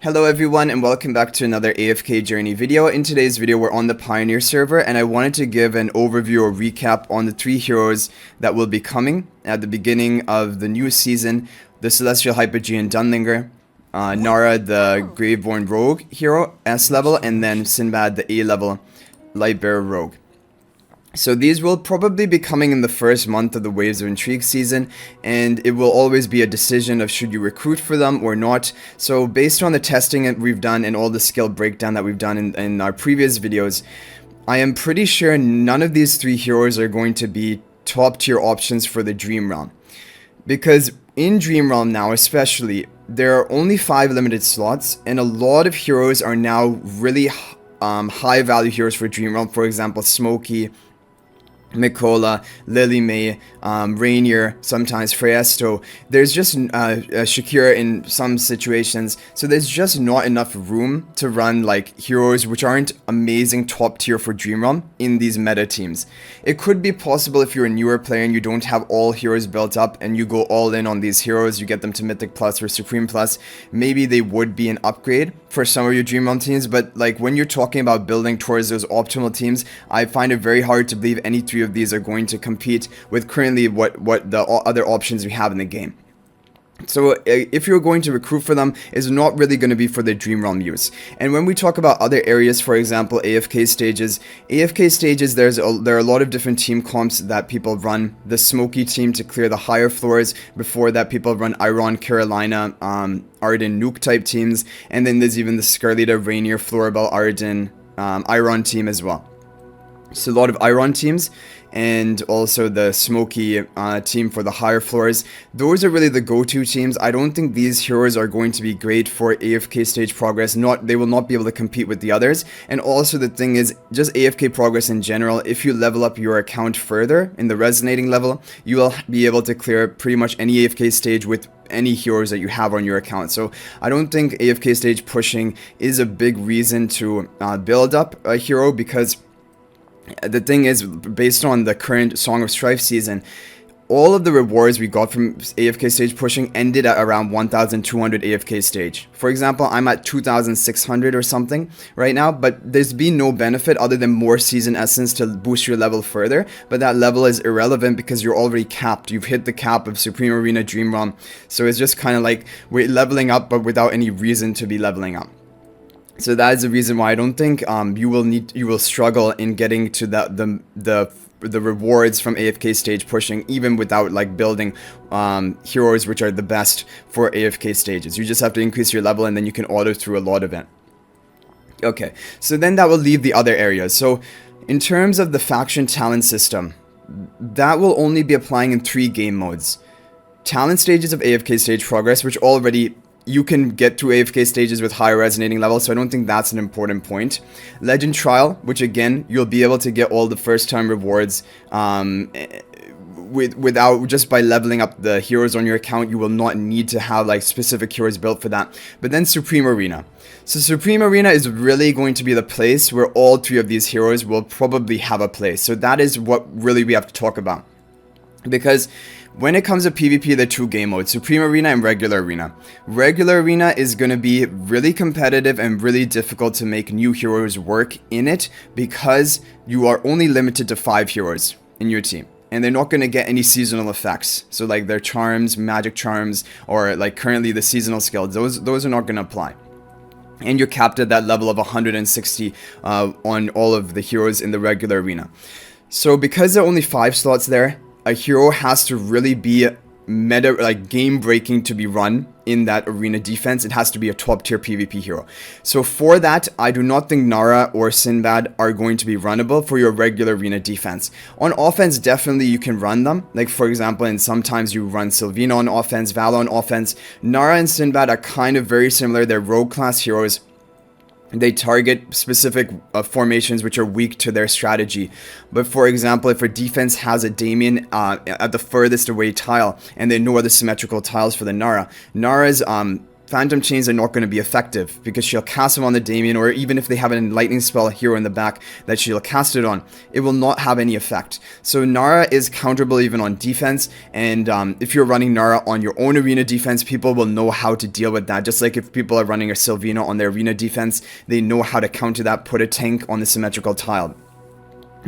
Hello everyone and welcome back to another AFK Journey video. In today's video we're on the Pioneer server and I wanted to give an overview or recap on the three heroes that will be coming at the beginning of the new season. The Celestial Hypogean Dunlingr, Nara the Graveborn Rogue hero S level, and then Sinbad the A level Lightbearer Rogue. So these will probably be coming in the first month of the Waves of Intrigue season, and it will always be a decision of should you recruit for them or not. So based on the testing that we've done and all the skill breakdown that we've done in our previous videos, I am pretty sure none of these three heroes are going to be top tier options for the Dream Realm. Because in Dream Realm now especially, there are only 5 limited slots, and a lot of heroes are now really high value heroes for Dream Realm. For example, Smokey, Mikola, Lily May, Rainier, sometimes Freesto. There's just Shakira in some situations, so there's just not enough room to run like heroes which aren't amazing top tier for Dream Realm in these meta teams. It could be possible if you're a newer player and you don't have all heroes built up and you go all in on these heroes, you get them to Mythic Plus or Supreme Plus, maybe they would be an upgrade for some of your Dream Realm teams. But like when you're talking about building towards those optimal teams, I find it very hard to believe any three of these are going to compete with currently what the other options we have in the game. So if you're going to recruit for them, it's not really going to be for the Dream Realm use. And when we talk about other areas, for example, AFK stages, there are a lot of different team comps that people run. The Smoky team to clear the higher floors. Before that, people run Iron, Carolina, Arden, Nuke type teams. And then there's even the Scarlita, Rainier, Floribel, Arden, Iron team as well. So a lot of Iron teams, and also the Smoky team for the higher floors. Those are really the go-to teams. I don't think these heroes are going to be great for AFK stage progress. They will not be able to compete with the others. And also the thing is, just AFK progress in general, if you level up your account further in the resonating level, you will be able to clear pretty much any AFK stage with any heroes that you have on your account. So I don't think AFK stage pushing is a big reason to build up a hero, because the thing is, based on the current Song of Strife season, all of the rewards we got from AFK stage pushing ended at around 1,200 AFK stage. For example, I'm at 2,600 or something right now, but there's been no benefit other than more season essence to boost your level further. But that level is irrelevant because you're already capped. You've hit the cap of Supreme Arena Dream Realm. So it's just kind of like we're leveling up, but without any reason to be leveling up. So that is the reason why I don't think you will struggle in getting to the rewards from AFK stage pushing, even without like building heroes which are the best for AFK stages. You just have to increase your level and then you can auto through a lot of it. Okay, so then that will leave the other areas. So in terms of the faction talent system, that will only be applying in 3 game modes. Talent stages of AFK stage progress, which already you can get to AFK stages with higher resonating levels, so I don't think that's an important point. Legend Trial, which again, you'll be able to get all the first time rewards without just by leveling up the heroes on your account. You will not need to have like specific heroes built for that. But then Supreme Arena. So Supreme Arena is really going to be the place where all 3 of these heroes will probably have a place. So that is what really we have to talk about. Because when it comes to PvP, the 2 game modes, Supreme Arena and Regular Arena. Regular Arena is going to be really competitive and really difficult to make new heroes work in it, because you are only limited to 5 heroes in your team. And they're not going to get any seasonal effects. So like their charms, magic charms, or like currently the seasonal skills, those are not going to apply. And you're capped at that level of 160 on all of the heroes in the Regular Arena. So because there are only 5 slots there, a hero has to really be meta, like game breaking to be run in that arena defense. It has to be a top tier PvP hero. So for that, I do not think Nara or Sinbad are going to be runnable for your regular arena defense. On offense, definitely you can run them. Like for example, and sometimes you run Sylvina on offense, Val on offense. Nara and Sinbad are kind of very similar. They're rogue class heroes. They target specific formations which are weak to their strategy. But for example, if a defense has a Damien at the furthest away tile and they know other symmetrical tiles for the Nara, Nara's Phantom Chains are not going to be effective because she'll cast them on the Damien, or even if they have an lightning spell hero in the back that she'll cast it on, it will not have any effect. So Nara is counterable even on defense, and if you're running Nara on your own arena defense, people will know how to deal with that. Just like if people are running a Sylvina on their arena defense, they know how to counter that, put a tank on the symmetrical tile,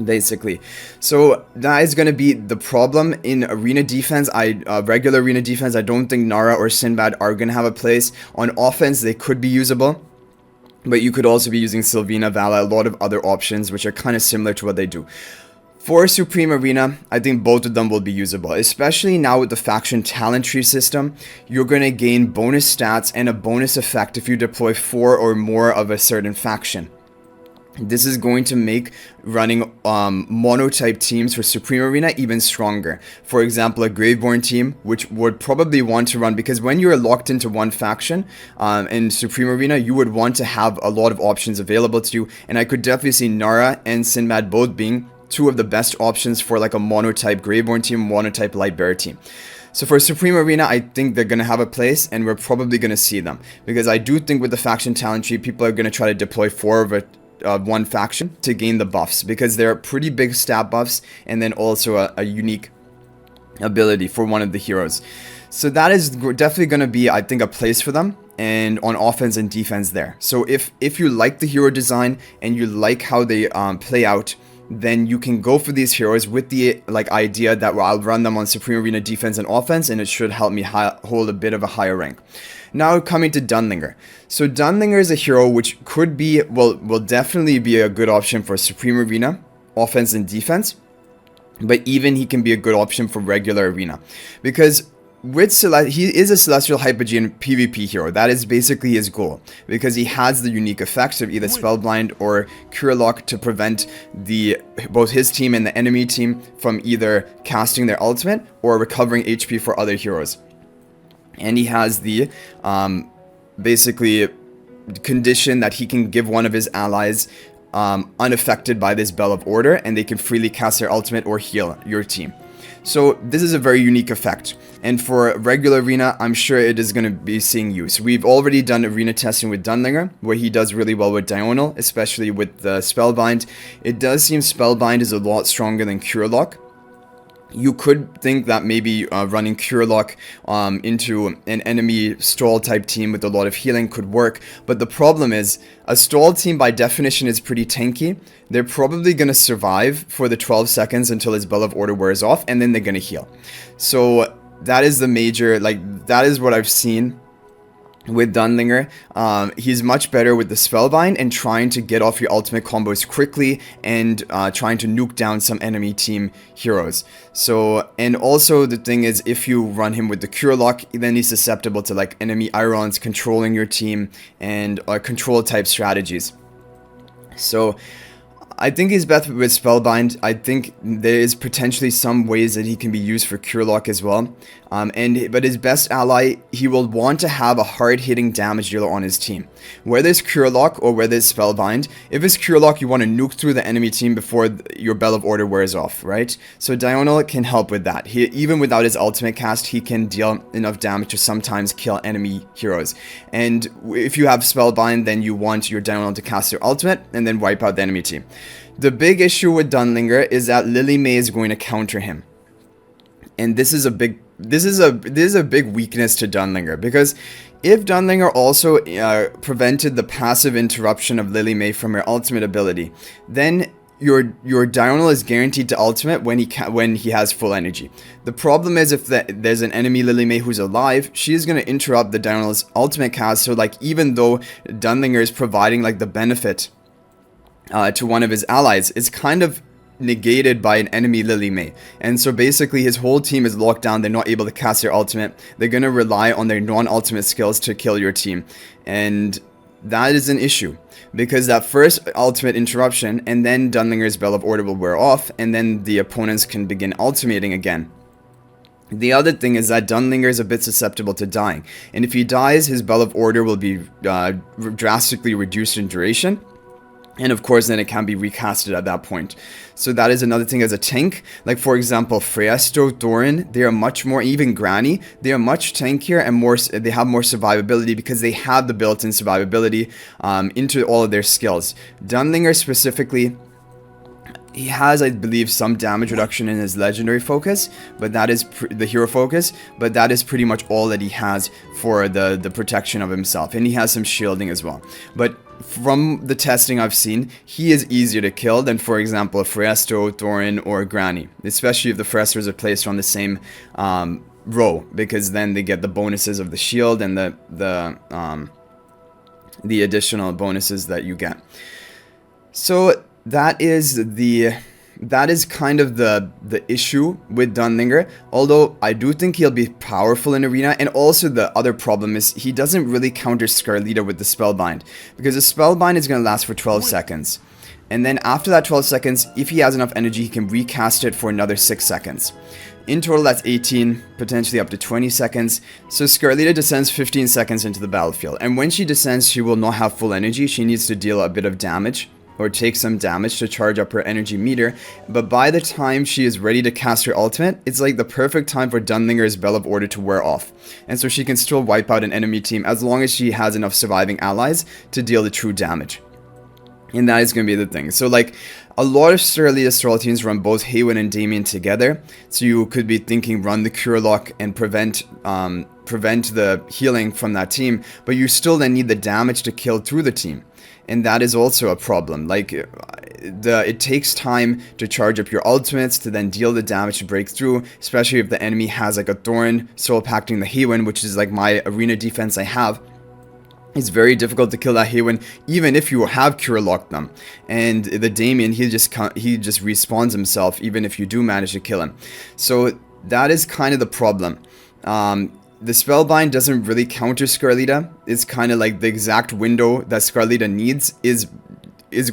basically. So that is going to be the problem in arena defense. Regular arena defense, I don't think Nara or Sinbad are going to have a place. On offense, they could be usable, but you could also be using Sylvina, Vala, a lot of other options which are kind of similar to what they do. For Supreme Arena, I think both of them will be usable, especially now with the faction talent tree system. You're going to gain bonus stats and a bonus effect if you deploy 4 or more of a certain faction. This is going to make running monotype teams for Supreme Arena even stronger. For example, a Graveborn team, which would probably want to run, because when you're locked into one faction in Supreme Arena, you would want to have a lot of options available to you. And I could definitely see Nara and Sinbad both being two of the best options for like a monotype Graveborn team, monotype Lightbearer team. So for Supreme Arena, I think they're going to have a place, and we're probably going to see them. Because I do think with the faction talent tree, people are going to try to deploy 4 of it. One faction to gain the buffs, because they're pretty big stat buffs, and then also a unique ability for one of the heroes. So that is definitely going to be, I think, a place for them, and on offense and defense there. So if you like the hero design and you like how they play out, then you can go for these heroes with the idea that, well, I'll run them on Supreme Arena defense and offense, and it should help me hold a bit of a higher rank. Now coming to Dunlingr. So Dunlingr is a hero which could be, will definitely be a good option for Supreme Arena, offense and defense. But even he can be a good option for regular arena. Because with he is a Celestial Hypogean PvP hero. That is basically his goal. Because he has the unique effects of either Spellblind or Cure Lock to prevent both his team and the enemy team from either casting their ultimate or recovering HP for other heroes. And he has the, basically, condition that he can give one of his allies unaffected by this Bell of Order, and they can freely cast their ultimate or heal your team. So this is a very unique effect. And for regular arena, I'm sure it is going to be seeing use. We've already done arena testing with Dunlingr, where he does really well with Diurnal, especially with the Spellbind. It does seem Spellbind is a lot stronger than Cure Lock. You could think that maybe running Cure Lock into an enemy stall type team with a lot of healing could work, but the problem is a stall team by definition is pretty tanky. They're probably going to survive for the 12 seconds until his Bell of Order wears off, and then they're going to heal. So that is the major, that is what I've seen with Dunlingr. He's much better with the Spellbind and trying to get off your ultimate combos quickly and trying to nuke down some enemy team heroes. So, and also the thing is, if you run him with the Cure Lock, then he's susceptible to like enemy Irons controlling your team and control type strategies. So I think he's best with Spellbind. I think there is potentially some ways that he can be used for Cure Lock as well. But his best ally, he will want to have a hard-hitting damage dealer on his team. Whether it's Cure Lock or whether it's Spellbind, if it's Cure Lock, you want to nuke through the enemy team before your Bell of Order wears off, right? So Diurnal can help with that. Even without his ultimate cast, he can deal enough damage to sometimes kill enemy heroes. And if you have Spellbind, then you want your Diurnal to cast their ultimate and then wipe out the enemy team. The big issue with Dunlingr is that Lily May is going to counter him. And this is a big weakness to Dunlingr, because if Dunlingr also prevented the passive interruption of Lily May from her ultimate ability, then your Diurnal is guaranteed to ultimate when he has full energy. The problem is if there's an enemy Lily May who's alive, she is going to interrupt the Diurnal's ultimate cast. So like, even though Dunlingr is providing like the benefit to one of his allies, it's kind of negated by an enemy Lily May. And so basically his whole team is locked down. They're not able to cast their ultimate. They're going to rely on their non-ultimate skills to kill your team. And that is an issue, because that first ultimate interruption and then Dunlingr's Bell of Order will wear off, and then the opponents can begin ultimating again. The other thing is that Dunlingr is a bit susceptible to dying. And if he dies, his Bell of Order will be drastically reduced in duration. And of course, then it can be recasted at that point. So that is another thing as a tank. Like for example, Freesto, Thorin, they are much more, even Granny, they are much tankier and more. They have more survivability because they have the built-in survivability into all of their skills. Dunlingr specifically, he has, I believe, some damage reduction in his legendary focus, but that is the hero focus, but that is pretty much all that he has for the protection of himself, and he has some shielding as well. But from the testing I've seen, he is easier to kill than, for example, a Freesto, Thorin, or Granny, especially if the Freestos are placed on the same row, because then they get the bonuses of the shield and the additional bonuses that you get. So that is kind of the issue with Dunlingr, although I do think he'll be powerful in Arena. And also the other problem is he doesn't really counter Scarlita with the Spellbind, because the Spellbind is going to last for 12 seconds. And then after that 12 seconds, if he has enough energy, he can recast it for another 6 seconds. In total, that's 18, potentially up to 20 seconds. So Scarlita descends 15 seconds into the battlefield. And when she descends, she will not have full energy. She needs to deal a bit of damage, or take some damage to charge up her energy meter. But by the time she is ready to cast her ultimate, it's like the perfect time for Dunlingr's Bell of Order to wear off. And so she can still wipe out an enemy team as long as she has enough surviving allies to deal the true damage. And that is going to be the thing. So like, a lot of Scarlita Stroll teams run both Haywin and Damien together. So you could be thinking run the Cure Lock and prevent the healing from that team. But you still then need the damage to kill through the team. And that is also a problem. Like, it takes time to charge up your ultimates to then deal the damage to break through, especially if the enemy has like a Thorin soul pacting the Haywin, which is like my arena defense I have. It's very difficult to kill that Haywin, even if you have Cure Locked them. And the Damien, he just respawns himself, even if you do manage to kill him. So that is kind of the problem. The Spellbind doesn't really counter Scarlita. It's kind of like the exact window that Scarlita needs is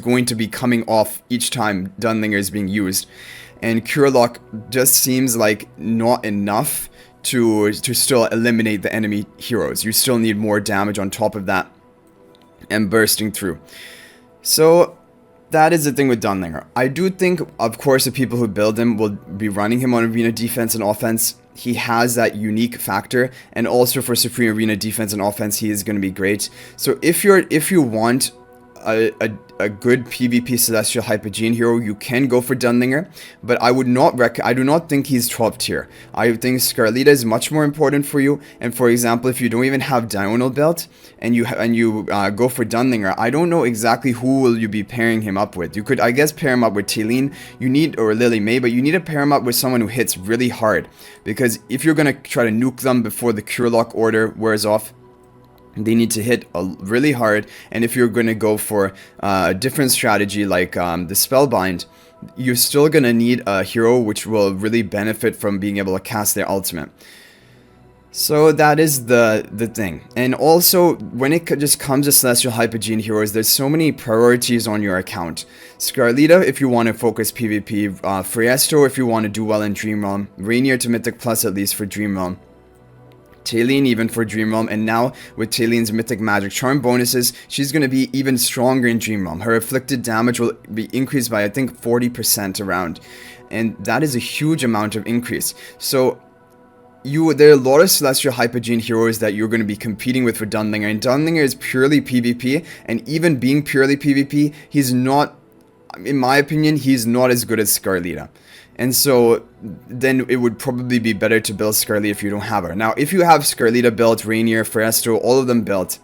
going to be coming off each time Dunlingr is being used. And Cure Lock just seems like not enough to still eliminate the enemy heroes. You still need more damage on top of that and bursting through. So that is the thing with Dunlingr. I do think, of course, the people who build him will be running him on arena defense and offense. He has that unique factor, and also for Supreme Arena defense and offense, he is going to be great. So if you want a good PvP Celestial Hypogean hero, you can go for Dunlingr, but I do not think he's top tier. I think Scarlita is much more important for you. And for example, if you don't even have Diurnal Belt and you go for Dunlingr, I don't know exactly who will you be pairing him up with. You could, I guess, pair him up with Taylene, or Lily May, but you need to pair him up with someone who hits really hard, because if you're gonna try to nuke them before the Cure Lock order wears off, they need to hit really hard. And if you're going to go for a different strategy like the Spellbind, you're still going to need a hero which will really benefit from being able to cast their ultimate. So that is the thing. And also, when it just comes to Celestial Hypogean heroes, there's so many priorities on your account. Scarlita, if you want to focus PvP. Freesto, if you want to do well in Dream Realm. Rainier to Mythic Plus, at least for Dream Realm. Taylene even for Dream Realm, and now with Taylene's Mythic Magic Charm bonuses, she's going to be even stronger in Dream Realm. Her afflicted damage will be increased by, I think, 40% around, and that is a huge amount of increase. So there are a lot of Celestial Hypogean heroes that you're going to be competing with for Dunlingr, and Dunlingr is purely PvP, and even being purely PvP, he's not, in my opinion, he's not as good as Scarlita. And so then it would probably be better to build Scarlita if you don't have her. Now, if you have Scarlita built, Rainier, Freesto, all of them built,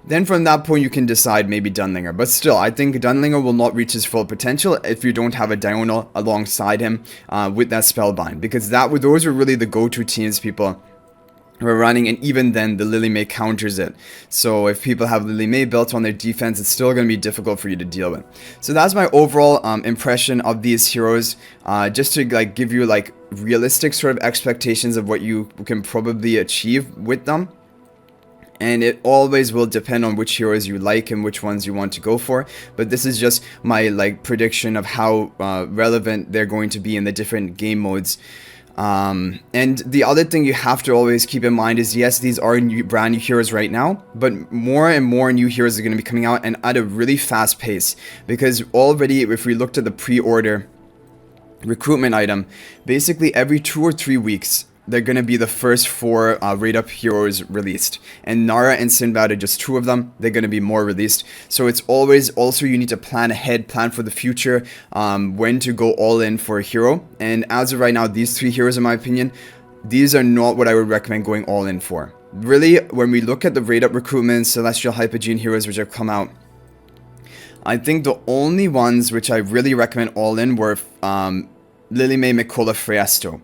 then from that point you can decide maybe Dunlingr. But still, I think Dunlingr will not reach his full potential if you don't have a Diurnal alongside him with that Spellbind. Because those are really the go-to teams people were running, and even then the Lily May counters it. So if people have Lily May built on their defense, it's still going to be difficult for you to deal with. So that's my overall impression of these heroes, just to like give you like realistic sort of expectations of what you can probably achieve with them. And it always will depend on which heroes you like and which ones you want to go for. But this is just my like prediction of how relevant they're going to be in the different game modes. And the other thing you have to always keep in mind is, yes, these are brand new heroes right now, but more and more new heroes are going to be coming out, and at a really fast pace, because already if we looked at the pre-order recruitment item, basically every 2 or 3 weeks they're going to be the first 4 rate up heroes released, and Nara and Sinbad are just 2 of them. They're going to be more released, so it's always also you need to plan ahead, plan for the future, when to go all in for a hero. And as of right now, these 3 heroes, in my opinion, these are not what I would recommend going all in for. Really, when we look at the rate up recruitment Celestial Hypogean heroes which have come out, I think the only ones which I really recommend all in were Lily May, Mikola, Freesto.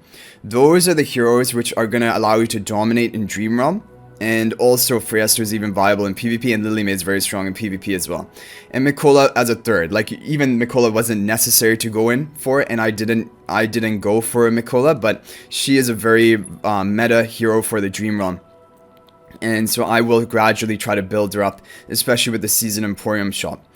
Those are the heroes which are going to allow you to dominate in Dream Realm, and also Freesto is even viable in PvP, and Lily May is very strong in PvP as well. And Mikola as a third, like even Mikola wasn't necessary to go in for, and I didn't go for Mikola, but she is a very meta hero for the Dream Realm. And so I will gradually try to build her up, especially with the Season Emporium shop.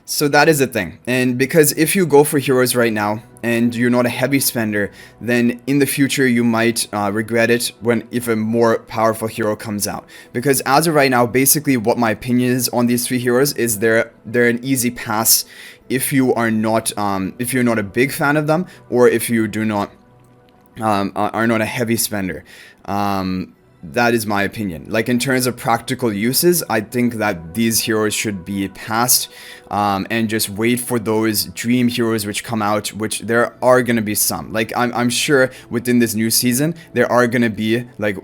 So that is the thing. And because if you go for heroes right now and you're not a heavy spender, then in the future you might regret it if a more powerful hero comes out. Because as of right now, basically what my opinion is on these 3 heroes is they're an easy pass if you are not if you're not a big fan of them, or if you do not are not a heavy spender. That is my opinion. Like in terms of practical uses, I think that these heroes should be passed, and just wait for those dream heroes which come out, which there are going to be some. Like I'm sure within this new season, there are going to be like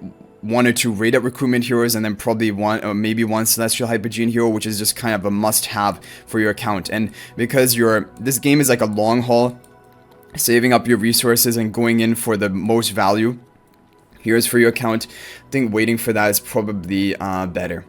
1 or 2 rate up recruitment heroes, and then probably 1 or maybe 1 Celestial Hypogean hero, which is just kind of a must have for your account. And because this game is like a long haul, saving up your resources and going in for the most value here's for your account, I think waiting for that is probably better.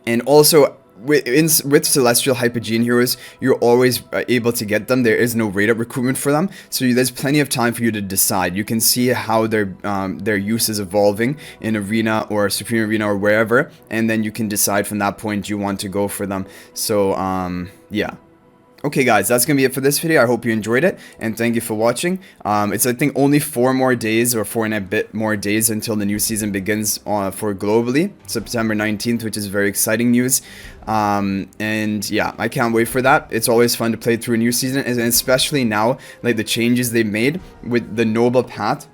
And also with Celestial Hypogean heroes, you're always able to get them. There is no rate up recruitment for them, so there's plenty of time for you to decide. You can see how their use is evolving in Arena or Supreme Arena or wherever, and then you can decide from that point you want to go for them. So yeah. Okay guys, that's going to be it for this video. I hope you enjoyed it, and thank you for watching. It's I think only 4 more days, or 4 and a bit more days until the new season begins for globally, September 19th, which is very exciting news. And yeah, I can't wait for that. It's always fun to play through a new season, and especially now, like the changes they made with the Noble Path.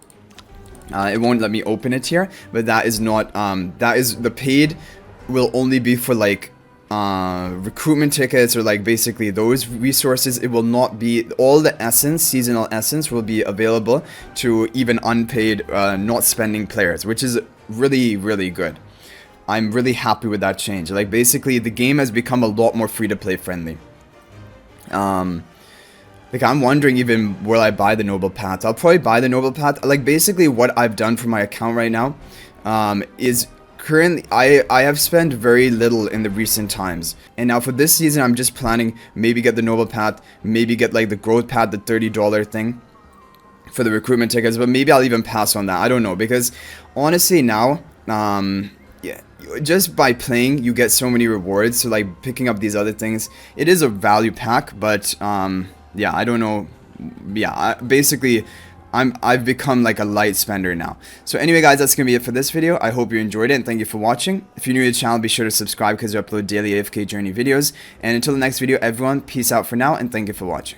It won't let me open it here, but that is not, that is, the paid will only be for like recruitment tickets, or like basically those resources. It will not be all the essence, seasonal essence will be available to even unpaid not spending players, which is really good. I'm really happy with that change. Like basically the game has become a lot more free to play friendly. Like I'm wondering even will I buy the Noble Path. I'll probably buy the Noble Path. Like basically what I've done for my account right now is currently, I have spent very little in the recent times, and now for this season I'm just planning maybe get the Noble Path, maybe get like the Growth Path, the $30 thing for the recruitment tickets, but maybe I'll even pass on that. I don't know, because honestly now, yeah, just by playing you get so many rewards, so like picking up these other things, it is a value pack, but yeah, I don't know. Yeah, basically I've become like a light spender now. So anyway guys, that's gonna be it for this video. I hope you enjoyed it, and thank you for watching. If you're new to the channel, be sure to subscribe because I upload daily AFK journey videos. And until the next video, everyone, peace out for now, and thank you for watching.